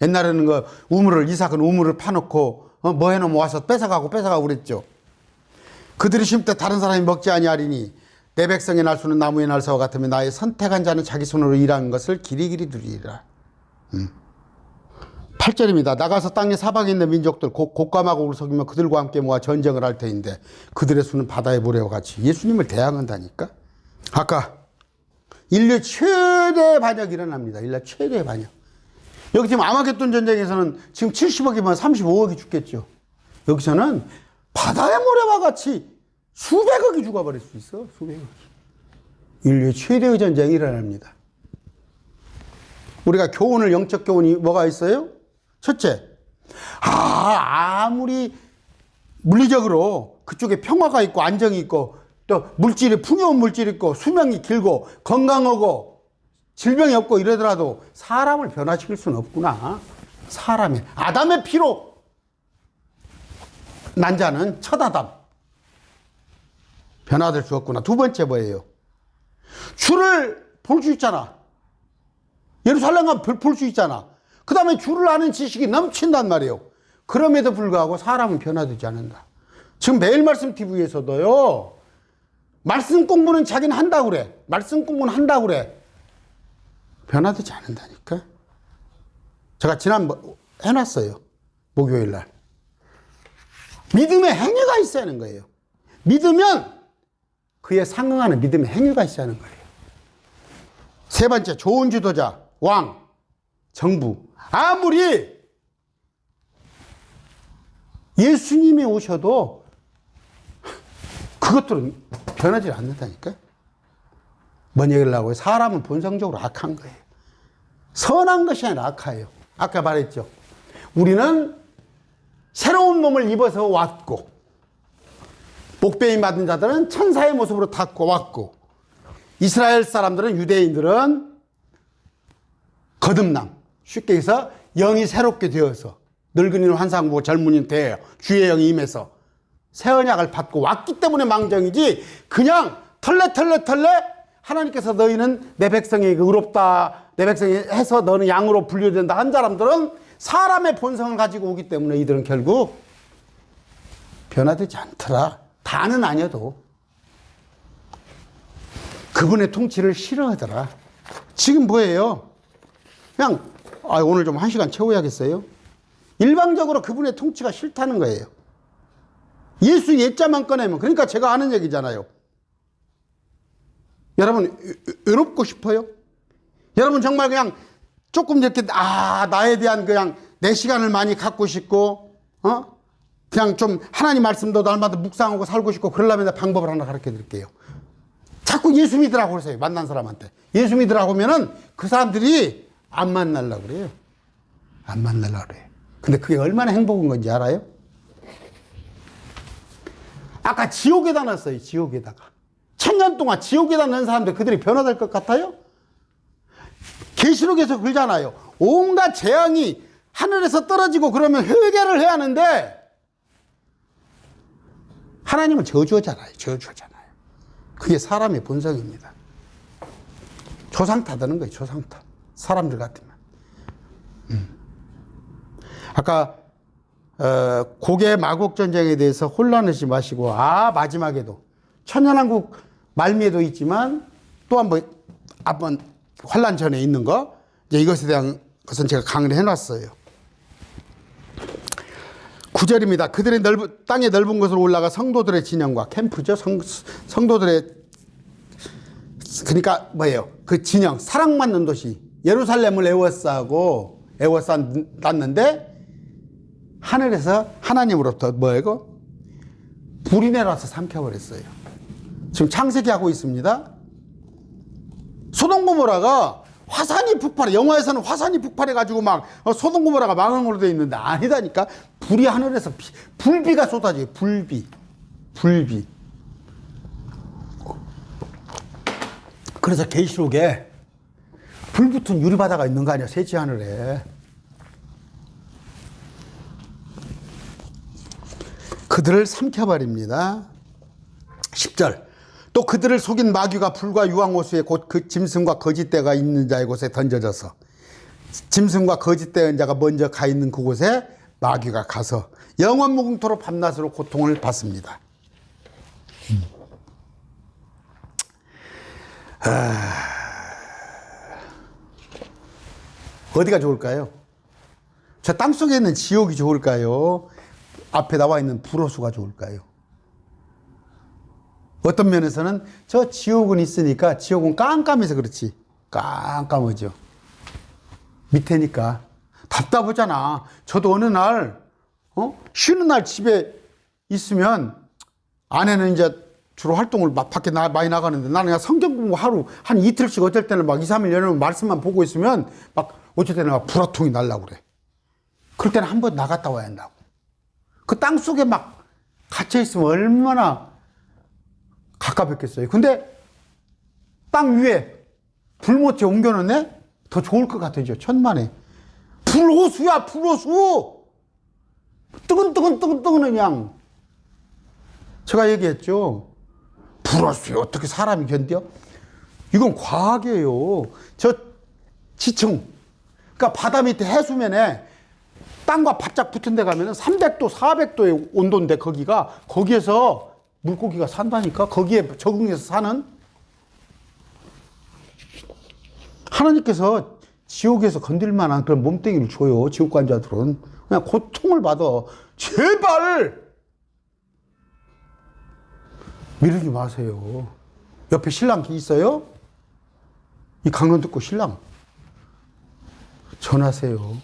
옛날에는 이삭은 우물을 파놓고 뭐 해놓으면 와서 뺏어가고 그랬죠. 그들이 심때 다른 사람이 먹지 아니하리니 내 백성의 날수는 나무의 날수와 같으며 나의 선택한 자는 자기 손으로 일하는 것을 길이길이 누리리라. 8절입니다. 나가서 땅에 사방에 있는 민족들 곡감하고 울석이며 그들과 함께 모아 전쟁을 할 터인데 그들의 수는 바다의 모래와 같이. 예수님을 대항한다니까. 아까 인류 최대의 반역이 일어납니다. 인류 최대의 반역. 여기 지금 아마겟돈 전쟁에서는 지금 70억이면 35억이 죽겠죠. 여기서는 바다의 모래와 같이 수백억이 죽어버릴 수 있어. 수백억이. 인류의 최대의 전쟁이 일어납니다. 우리가 교훈을, 영적 교훈이 뭐가 있어요? 첫째, 아무리 물리적으로 그쪽에 평화가 있고 안정이 있고 또 물질이 풍요로운 물질이 있고 수명이 길고 건강하고 질병이 없고 이러더라도 사람을 변화시킬 수는 없구나. 사람이 아담의 피로 난 자는 첫 아담 변화될 수 없구나. 두 번째 뭐예요? 주를 볼 수 있잖아. 예루살렘 가면 볼 수 있잖아. 그 다음에 주를 아는 지식이 넘친단 말이에요. 그럼에도 불구하고 사람은 변화되지 않는다. 지금 매일 말씀 TV에서도요, 말씀 공부는 자기는 한다고 그래. 말씀 공부는 한다고 그래. 변화되지 않는다니까. 제가 지난번 해놨어요. 목요일 날. 믿음의 행위가 있어야 하는 거예요. 믿으면 그에 상응하는 믿음의 행위가 있어야 하는 거예요. 세 번째, 좋은 지도자, 왕, 정부. 아무리 예수님이 오셔도 그것들은 변하지 않는다니까. 뭔 얘기를 하고요? 사람은 본성적으로 악한 거예요. 선한 것이 아니라 악해요. 아까 말했죠. 우리는 새로운 몸을 입어서 왔고, 복배임 받은 자들은 천사의 모습으로 탔고 왔고, 이스라엘 사람들은, 유대인들은 거듭남, 쉽게 해서 영이 새롭게 되어서 늙은이는 환상 보고 젊은이는 대해요. 주의 영이 임해서 새 언약을 받고 왔기 때문에 망정이지, 그냥 털레 하나님께서 너희는 내 백성에게 의롭다, 내 백성이 해서 너는 양으로 분류된다 한 사람들은 사람의 본성을 가지고 오기 때문에 이들은 결국 변화되지 않더라. 다는 아니어도 그분의 통치를 싫어하더라. 지금 뭐예요? 그냥 오늘 좀 1시간 채워야겠어요? 일방적으로 그분의 통치가 싫다는 거예요. 예수 예자만 꺼내면, 그러니까 제가 아는 얘기잖아요. 여러분 외롭고 싶어요? 여러분 정말 그냥 조금 이렇게 나에 대한 그냥 내 시간을 많이 갖고 싶고 그냥 좀 하나님 말씀도 날마다 묵상하고 살고 싶고 그러려면 방법을 하나 가르쳐 드릴게요. 자꾸 예수 믿으라고 그러세요. 만난 사람한테 예수 믿으라고 하면은 그 사람들이 안 만나려고 그래요. 안 만나려고 그래요. 근데 그게 얼마나 행복한 건지 알아요? 아까 지옥에다 놨어요. 지옥에다가 1000년 동안 지옥에다 넣은 사람들, 그들이 변화될 것 같아요? 계시록에서 그러잖아요. 온갖 재앙이 하늘에서 떨어지고 그러면 회개를 해야 하는데 하나님은 저주잖아요. 저주잖아요. 그게 사람의 본성입니다. 조상탓하는 거예요. 조상탓. 사람들 같으면. 아까 고개 마국 전쟁에 대해서 혼란하지 마시고, 마지막에도 천년왕국 말미에도 있지만 또 한번 환란 전에 있는 거, 이제 이것에 대한 것은 제가 강의를 해놨어요. 9절입니다. 그들의 땅의 넓은 곳으로 올라가 성도들의 진영과 캠프죠. 성도들의, 그러니까 뭐예요? 그 진영, 사랑받는 도시 예루살렘을 에워쌌는데 하늘에서 하나님으로부터 뭐예요? 불이 내려와서 삼켜버렸어요. 지금 창세기 하고 있습니다. 소돔 고모라가 화산이 폭발해. 영화에서는 화산이 폭발해가지고 막 소돔 고모라가 망한 걸로 되어 있는데 아니다니까. 불이 하늘에서 불비가 쏟아져요. 불비. 그래서 계시록에 불 붙은 유리바다가 있는 거 아니야. 셋째 하늘에. 그들을 삼켜버립니다. 10절. 또 그들을 속인 마귀가 불과 유황호수에 곧 그 짐승과 거짓대가 있는 자의 곳에 던져져서 짐승과 거짓대의 자가 먼저 가 있는 그곳에 마귀가 가서 영원 무궁토록 밤낮으로 고통을 받습니다. 어디가 좋을까요? 저 땅속에 있는 지옥이 좋을까요? 앞에 나와 있는 불호수가 좋을까요? 어떤 면에서는 저 지옥은 있으니까, 지옥은 깜깜해서 그렇지. 깜깜하죠. 밑에니까. 답답하잖아. 저도 어느 날, 쉬는 날 집에 있으면 아내는 이제 주로 활동을 막 밖에 많이 나가는데 나는 그냥 성경 공부 하루 한 이틀씩 어쩔 때는 막 2, 3일 연애면 말씀만 보고 있으면 막 어쩔 때는 막 불화통이 날라고 그래. 그럴 때는 한 번 나갔다 와야 한다고. 그 땅 속에 막 갇혀 있으면 얼마나 가깝겠어요. 근데 땅 위에 불모체 옮겨놓네? 더 좋을 것 같아요. 천만에. 불호수야, 불호수! 뜨근뜨근 그냥. 제가 얘기했죠. 불호수에 어떻게 사람이 견뎌? 이건 과학이에요. 저 지층. 그러니까 바다 밑에 해수면에 땅과 바짝 붙은 데 가면은 300도, 400도의 온도인데 거기에서 물고기가 산다니까? 거기에 적응해서 사는? 하나님께서 지옥에서 건들 만한 그런 몸뚱이를 줘요. 지옥 관자들은. 그냥 고통을 받아. 제발! 미루지 마세요. 옆에 신랑 있어요? 이 강론 듣고 신랑. 전하세요.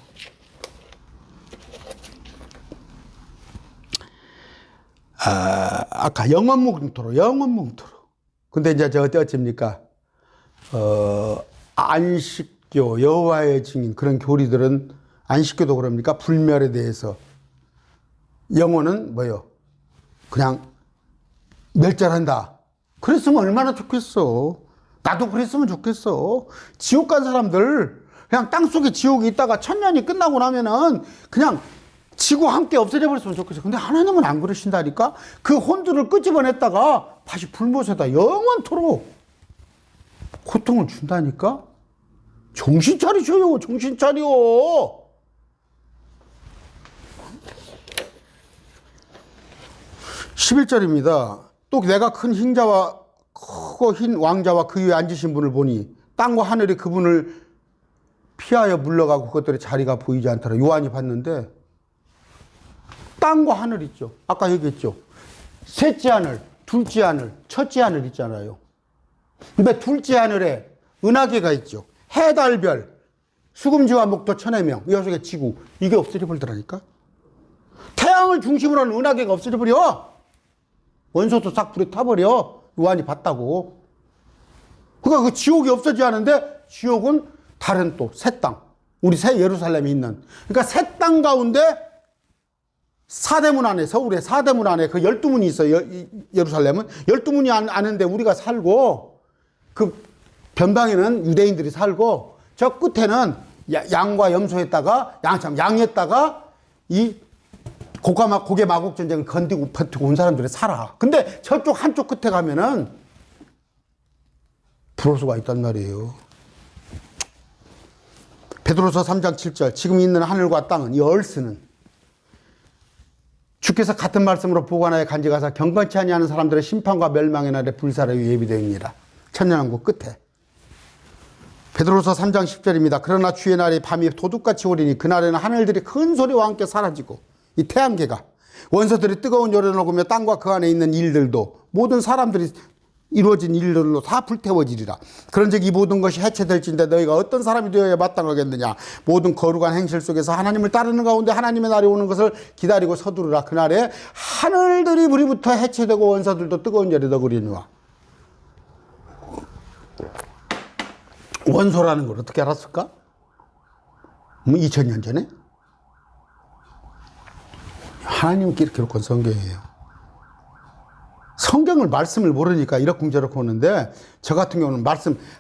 아까 영원뭉토로. 근데 이제 저 어찌입니까? 안식교, 여호와의 증인 그런 교리들은 안식교도 그럽니까? 불멸에 대해서. 영혼은 뭐요? 그냥 멸절한다. 그랬으면 얼마나 좋겠어. 나도 그랬으면 좋겠어. 지옥 간 사람들 그냥 땅속에 지옥에 있다가 천년이 끝나고 나면은 그냥 지구 함께 없어져 버렸으면 좋겠어. 근데 하나님은 안 그러신다니까? 그 혼들을 끄집어냈다가 다시 불못에다 영원토록 고통을 준다니까? 정신 차리셔요. 정신 차려. 11절입니다. 또 내가 큰 흰자와 크고 흰 왕자와 그 위에 앉으신 분을 보니 땅과 하늘이 그분을 피하여 물러가고 그것들의 자리가 보이지 않더라. 요한이 봤는데 땅과 하늘 있죠. 아까 얘기했죠. 셋째 하늘, 둘째 하늘, 첫째 하늘 있잖아요. 근데 둘째 하늘에 은하계가 있죠. 해, 달, 별, 수금지와 목도, 천해명, 이 녀석의 지구, 이게 없어져 버리더라니까. 태양을 중심으로 하는 은하계가 없어져 버려. 원소도 싹 불에 타버려. 요한이 봤다고. 그러니까 그 지옥이 없어지지 않은데 지옥은 다른 또 새 땅, 우리 새 예루살렘이 있는. 그러니까 새 땅 가운데 사대문 안에, 서울에 사대문 안에 그 12문이 있어요. 예루살렘은 12문이 아는데 우리가 살고, 그 변방에는 유대인들이 살고, 저 끝에는 양과 염소에다가 양에다가 이 고개 마곡 전쟁을 건디고 버티고 온 사람들이 살아. 근데 저쪽 한쪽 끝에 가면은 불호수가 있단 말이에요. 베드로서 3장 7절. 지금 있는 하늘과 땅은, 이 얼스는 주께서 같은 말씀으로 보관하여 간직하사 경건치 아니하는 사람들의 심판과 멸망의 날에 불사르 예비되니라. 천년왕국 끝에. 베드로서 3장 10절입니다. 그러나 주의 날이 밤이 도둑같이 오리니 그날에는 하늘들이 큰 소리와 함께 사라지고 이 태양계가 원소들이 뜨거운 열을 녹으며 땅과 그 안에 있는 일들도 모든 사람들이 이루어진 일들로 다 불태워지리라. 그런즉 이 모든 것이 해체될진데 너희가 어떤 사람이 되어야 마땅하겠느냐. 모든 거룩한 행실 속에서 하나님을 따르는 가운데 하나님의 날이 오는 것을 기다리고 서두르라. 그날에 하늘들이 불이부터 해체되고 원소들도 뜨거운 열이 더그리니와. 원소라는 걸 어떻게 알았을까? 2000년 전에? 하나님께 이렇게 놓고 성경이에요. 성경을 말씀을 모르니까 이렇쿵저렇쿵 하는데 저 같은 경우는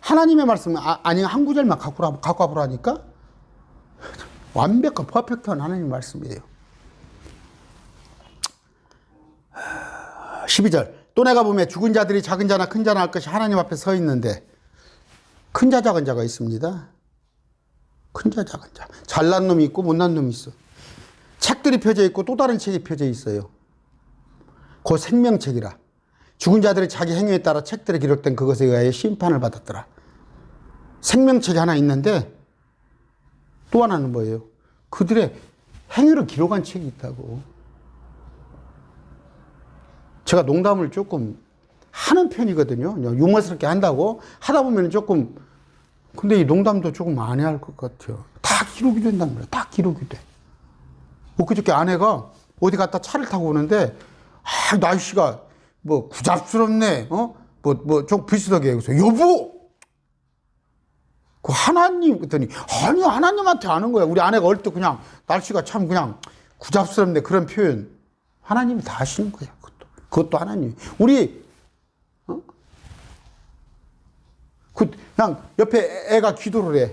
하나님의 말씀 아니면 한 구절만 갖고 와보라니까 완벽한 퍼펙트한 하나님의 말씀이에요. 12절. 또 내가 보면 죽은 자들이 작은 자나 큰 자나 할 것이 하나님 앞에 서 있는데 큰 자 작은 자가 있습니다. 큰 자 작은 자. 잘난 놈이 있고 못난 놈이 있어. 책들이 펴져 있고 또 다른 책이 펴져 있어요. 그 생명책이라. 죽은 자들이 자기 행위에 따라 책들에 기록된 그것에 의하여 심판을 받았더라. 생명책이 하나 있는데 또 하나는 뭐예요? 그들의 행위를 기록한 책이 있다고. 제가 농담을 조금 하는 편이거든요. 유머스럽게 한다고 하다 보면 조금, 근데 이 농담도 조금 안 해야 할 것 같아요. 다 기록이 된단 말이에요. 다 기록이 돼. 엊그저께 아내가 어디 갔다 차를 타고 오는데 날씨가 뭐 구잡스럽네. 좀 비슷하게 해서 여보. 그 하나님 그랬더니 아니 하나님한테 아는 거야. 우리 아내가 어릴 때 그냥 날씨가 참 그냥 구잡스럽네 그런 표현. 하나님이 다 하시는 거야. 그것도 하나님. 우리 그냥 옆에 애가 기도를 해.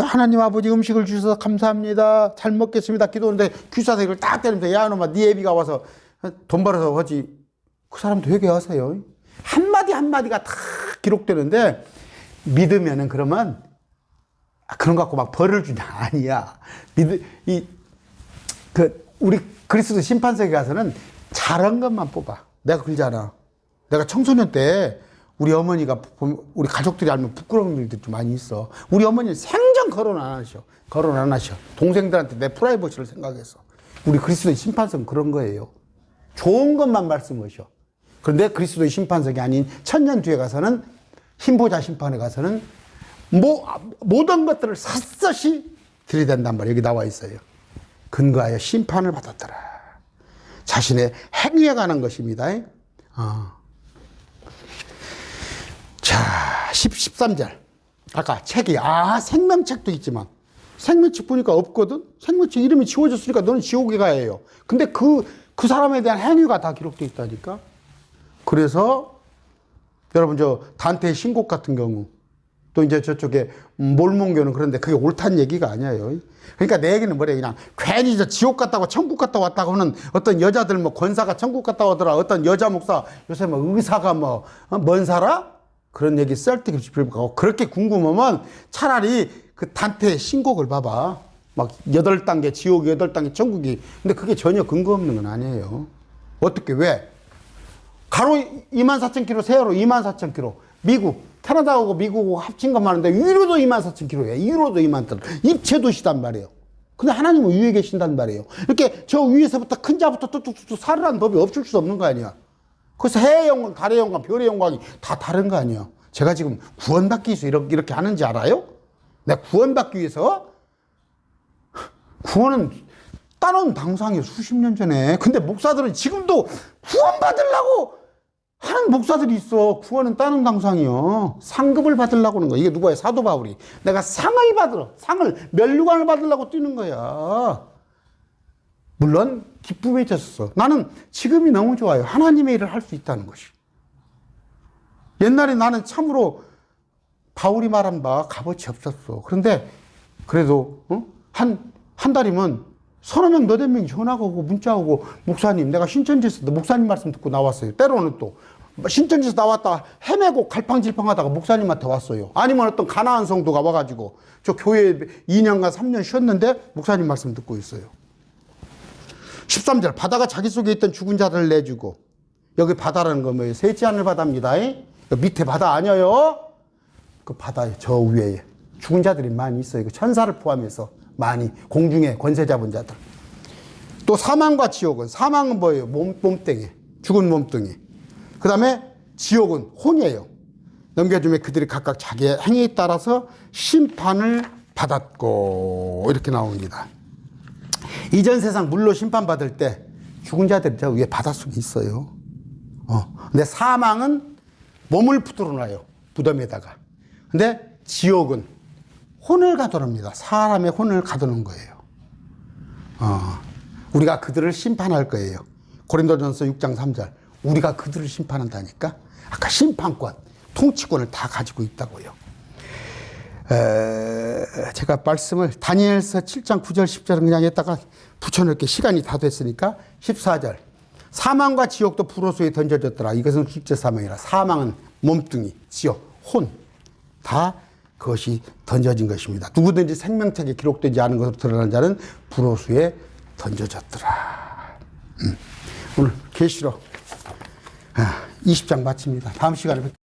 하나님 아버지 음식을 주셔서 감사합니다. 잘 먹겠습니다. 기도하는데 귀사서 이걸 딱 때리면서 야 놈아 네 애비가 와서 돈 벌어서 하지. 그 사람도 회개하세요. 한마디 한마디가 다 기록되는데 믿으면은 그러면 그런 거 갖고 막 벌을 주냐 아니야. 우리 그리스도 심판석에 가서는 잘한 것만 뽑아. 내가 그러잖아. 내가 청소년 때 우리 어머니가 우리 가족들이 알면 부끄러운 일들이 좀 많이 있어. 우리 어머니는 생전 거론 안 하셔. 거론 안 하셔. 동생들한테 내 프라이버시를 생각해서. 우리 그리스도의 심판석은 그런 거예요. 좋은 것만 말씀하셔. 그런데 그리스도의 심판석이 아닌 천년 뒤에 가서는 힘보자 심판에 가서는 모든 것들을 샅샅이 들이댄단 말이에요. 여기 나와 있어요. 근거하여 심판을 받았더라. 자신의 행위에 관한 것입니다. 자, 13절. 아까 책이, 생명책도 있지만, 생명책 보니까 없거든? 생명책 이름이 지워졌으니까 너는 지옥에 가야해요. 근데 그 사람에 대한 행위가 다 기록되어 있다니까? 그래서, 여러분, 단테의 신곡 같은 경우, 또 이제 저쪽에 몰몬교는 그런데 그게 옳다는 얘기가 아니에요. 그러니까 내 얘기는 뭐래, 그냥 괜히 지옥 갔다고 천국 갔다 왔다고 하는 어떤 여자들 권사가 천국 갔다 오더라. 어떤 여자 목사, 요새 의사가 뭔 살아? 그런 얘기 쓸데없이 빌고 그렇게 궁금하면 차라리 그 단테의 신곡을 봐봐. 막 8단계, 지옥 8단계, 천국이. 근데 그게 전혀 근거 없는 건 아니에요. 어떻게, 왜? 가로 24,000km, 세로로 24,000km. 미국, 캐나다하고 미국하고 합친 것만 하는데 위로도 24,000km예요. 위로도 2만 입체도시단 말이에요. 근데 하나님은 위에 계신단 말이에요. 이렇게 저 위에서부터 큰 자부터 뚝뚝뚝 살으라는 법이 없을 수 없는 거 아니야. 그래서 해의 영광, 달의 영광, 별의 영광이 다 다른 거 아니야. 제가 지금 구원받기 위해서 이렇게 하는지 알아요? 내가 구원받기 위해서? 구원은 따놓은 당상이에요. 수십 년 전에. 근데 목사들은 지금도 구원받으려고 하는 목사들이 있어. 구원은 따놓은 당상이요. 상급을 받으려고 하는 거야. 이게 누구야? 사도 바울이. 내가 상을 면류관을 받으려고 뛰는 거야. 물론 기쁨에 졌어. 나는 지금이 너무 좋아요. 하나님의 일을 할 수 있다는 것이. 옛날에 나는 참으로 바울이 말한 바 값어치 없었어. 그런데 그래도 한 달이면 서너 명, 너댓 명이 전화가 오고 문자 오고 목사님 내가 신천지에서 목사님 말씀 듣고 나왔어요. 때로는 또 신천지에서 나왔다 헤매고 갈팡질팡하다가 목사님한테 왔어요. 아니면 어떤 가나안 성도가 와가지고 저 교회에 2년간 3년 쉬었는데 목사님 말씀 듣고 있어요. 13절 바다가 자기 속에 있던 죽은 자들을 내주고. 여기 바다라는 건 뭐예요? 셋째 하늘 바다입니다. 밑에 바다 아니에요? 그 바다에 저 위에 죽은 자들이 많이 있어요. 그 천사를 포함해서 많이 공중에 권세 잡은 자들. 또 사망과 지옥은, 사망은 뭐예요? 몸뚱이, 죽은 몸뚱이. 그 다음에 지옥은 혼이에요. 넘겨주면 그들이 각각 자기의 행위에 따라서 심판을 받았고 이렇게 나옵니다. 이전 세상 물로 심판받을 때 죽은 자들이 저 위에 바닷속에 있어요. 근데 사망은 몸을 풀어놔요. 무덤에다가. 근데 지옥은 혼을 가두릅니다. 사람의 혼을 가두는 거예요. 우리가 그들을 심판할 거예요. 고린도전서 6장 3절. 우리가 그들을 심판한다니까. 아까 심판권, 통치권을 다 가지고 있다고요. 제가 말씀을 다니엘서 7장 9절 10절은 그냥 여기다가 붙여놓을게. 시간이 다 됐으니까 14절. 사망과 지옥도 불호수에 던져졌더라. 이것은 실제 사망이라. 사망은 몸뚱이, 지옥, 혼. 다 그것이 던져진 것입니다. 누구든지 생명책에 기록되지 않은 것으로 드러난 자는 불호수에 던져졌더라. 오늘 계시록 20장 마칩니다. 다음 시간에 뵙겠습니다.